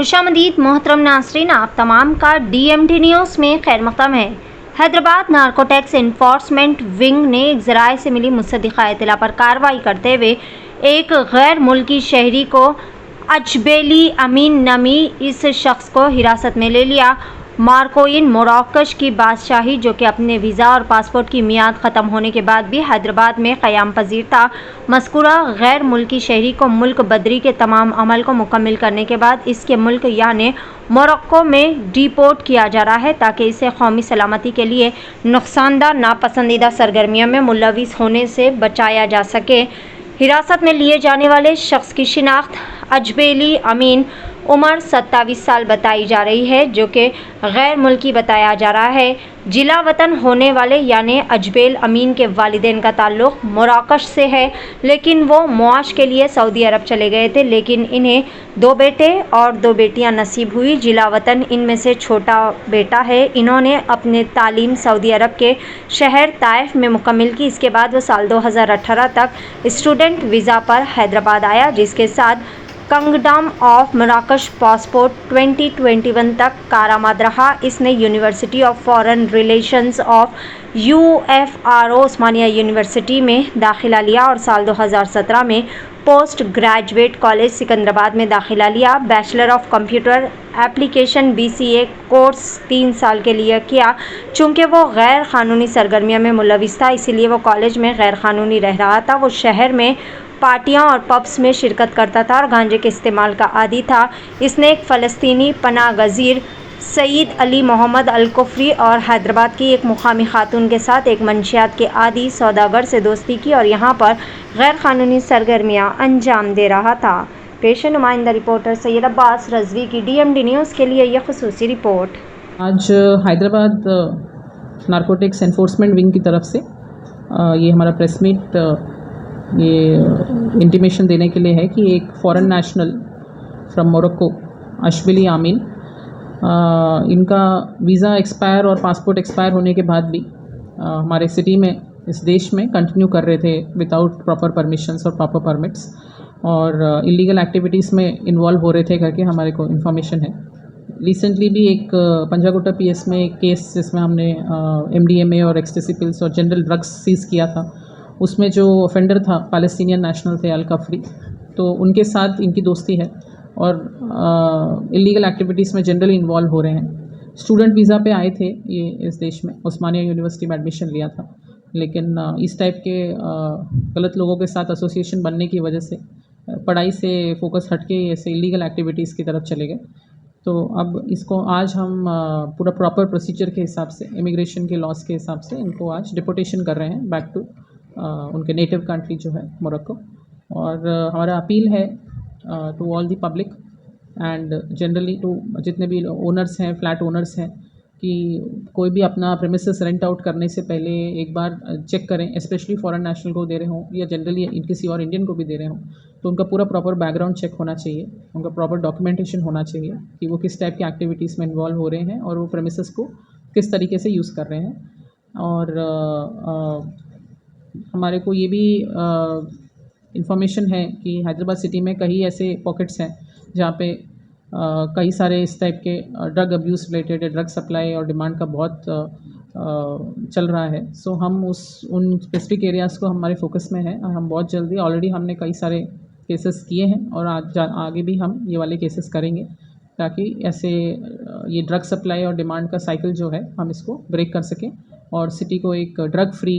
खुशामदीद मोहतरम नासरीन, आप तमाम का DMD न्यूज़ में खैर मक़दम है। हैदराबाद नारकोटिक्स इन्फोर्समेंट विंग ने एक ज़राए से मिली मुसद्दिक़ा इत्तला पर कार्रवाई करते हुए एक गैर मुल्की शहरी को अजबेली अमीन नमी इस शख्स को हिरासत में ले लिया। मार्कोइन मोरक्कश की बादशाही, जो कि अपने वीज़ा और पासपोर्ट की मियाद ख़त्म होने के बाद भी हैदराबाद में क़याम पज़ीर था। मज़कूरा गैर मुल्की शहरी को मुल्क बदरी के तमाम अमल को मुकम्मिल करने के बाद इसके मुल्क यानी मोरक्को में डिपोर्ट किया जा रहा है, ताकि इसे कौमी सलामती के लिए नुकसानदा नापसंदीदा सरगर्मियों में मुलविस होने से बचाया जा सके। हिरासत में लिए जाने वाले शख्स की शिनाख्त अजबेली अमीन उम्र 27 साल बताई जा रही है, जो कि गैर मुल्की बताया जा रहा है। जिला वतन होने वाले यानी अजबेल अमीन के वालिदैन का ताल्लुक़ मोरक्कश से है, लेकिन वो मुआश के लिए सऊदी अरब चले गए थे, लेकिन इन्हें 2 बेटे और 2 बेटियां नसीब हुई। जिला वतन इनमें से छोटा बेटा है। इन्होंने अपने तालीम सऊदी अरब के शहर ताइफ में मुकम्मिल की। इसके बाद वो साल 2018 तक स्टूडेंट वीज़ा पर हैदराबाद आया, जिसके साथ किंगडम ऑफ मोरक्कश पासपोर्ट 2021 तक कारामद रहा। इसने university of foreign relations of UFRO Osmania university में दाखिला लिया और साल 2017 में पोस्ट ग्रेजुएट कॉलेज सिकंदराबाद में दाखिला लिया। Bachelor of computer application BCA course 3 साल के लिए किया। चूँकि वो गैर क़ानूनी सरगर्मियों में मुलविस था, इसीलिए वो कॉलेज में गैर क़ानूनी रह रहा था। वो शहर में पार्टियां और पब्स में शिरकत करता था और गांजे के इस्तेमाल का आदी था। इसने एक फ़लस्तीनी पनाह गज़ीर सईद अली मोहम्मद अल-कुफरी और हैदराबाद की एक मुकामी खातून के साथ एक मंशियात के आदी सौदागर से दोस्ती की और यहाँ पर गैर क़ानूनी सरगर्मियाँ अंजाम दे रहा था। पेश नुमाइंदा रिपोर्टर सैयद अब्बास रज़वी की DMD न्यूज़ के लिए यह ख़ुसूसी रिपोर्ट। आज हैदराबाद नारकोटिक्स एनफोर्समेंट विंग की तरफ से ये हमारा प्रेस मीट ये इंटीमेशन देने के लिए है कि एक फॉरेन नेशनल फ्रॉम मोरक्को अशबेली आमीन, इनका वीज़ा एक्सपायर और पासपोर्ट एक्सपायर होने के बाद भी हमारे सिटी में, इस देश में कंटिन्यू कर रहे थे विदाउट प्रॉपर परमिशंस और प्रॉपर परमिट्स, और इलीगल एक्टिविटीज़ में इन्वॉल्व हो रहे थे करके हमारे को इन्फॉर्मेशन है। रिसेंटली भी एक पंजागुट्टा PS में एक केस जिसमें हमने MDMA और एक्सटेसी पिल्स और जनरल ड्रग्स सीज़ किया था, उसमें जो ऑफेंडर था पैलेस्टीनियन नेशनल थे अल-कुफरी, तो उनके साथ इनकी दोस्ती है और इलीगल एक्टिविटीज़ में जनरली इन्वॉल्व हो रहे हैं। स्टूडेंट वीज़ा पे आए थे ये इस देश में, उस्मानिया यूनिवर्सिटी में एडमिशन लिया था, लेकिन इस टाइप के गलत लोगों के साथ एसोसिएशन बनने की वजह से पढ़ाई से फोकस हटके ऐसे इलीगल एक्टिविटीज़ की तरफ चले गए। तो अब इसको आज हम पूरा प्रॉपर प्रोसीजर के हिसाब से, इमिग्रेशन के लॉस के हिसाब से इनको आज डिपोर्टेशन कर रहे हैं बैक टू उनके नेटिव कंट्री जो है मोरक्को। और हमारा अपील है to all the public and generally to जितने भी ओनर्स हैं, फ्लैट ओनर्स हैं, कि कोई भी अपना प्रेमिसेस रेंट आउट करने से पहले एक बार चेक करें, स्पेशली फॉरेन नेशनल को दे रहे हों या जनरली किसी और इंडियन को भी दे रहे हों, तो उनका पूरा प्रॉपर बैकग्राउंड चेक होना चाहिए, उनका प्रॉपर डॉक्यूमेंटेशन होना चाहिए कि वो किस टाइप की एक्टिविटीज़ में इन्वॉल्व हो रहे हैं और वो प्रेमिसेस को किस तरीके से यूज़ कर रहे हैं। और हमारे को ये भी इंफॉर्मेशन है कि हैदराबाद सिटी में कई ऐसे पॉकेट्स हैं जहाँ पे कई सारे इस टाइप के drug abuse related, drug supply और डिमांड का बहुत चल रहा है। सो हम उन स्पेसिफिक एरियाज़ को हमारे फोकस में है। हम बहुत जल्दी, ऑलरेडी हमने कई सारे केसेस किए हैं और आगे भी हम ये वाले केसेस करेंगे, ताकि ऐसे ये ड्रग सप्लाई और डिमांड का साइकिल जो है हम इसको ब्रेक कर सकें और सिटी को एक ड्रग फ्री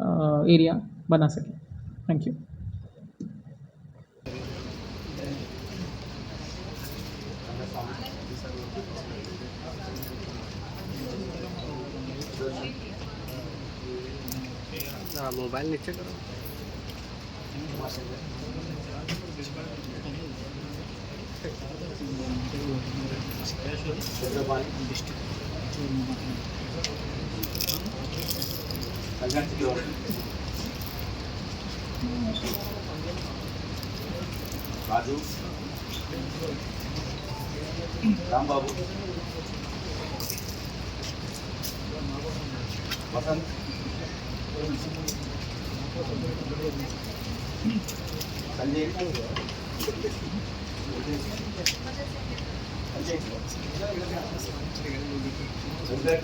एरिया बना सकें। Thank you. मोबाइल नीचे करो। राजू, राम बाबू, वसंत, संजय, वेंकट वेंकट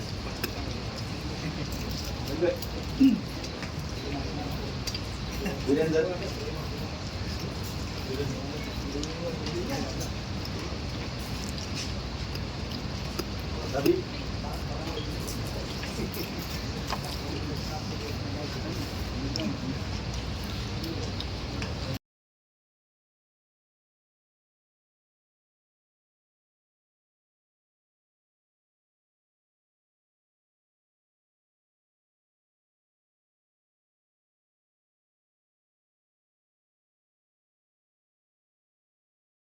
वीरेंद्र रवि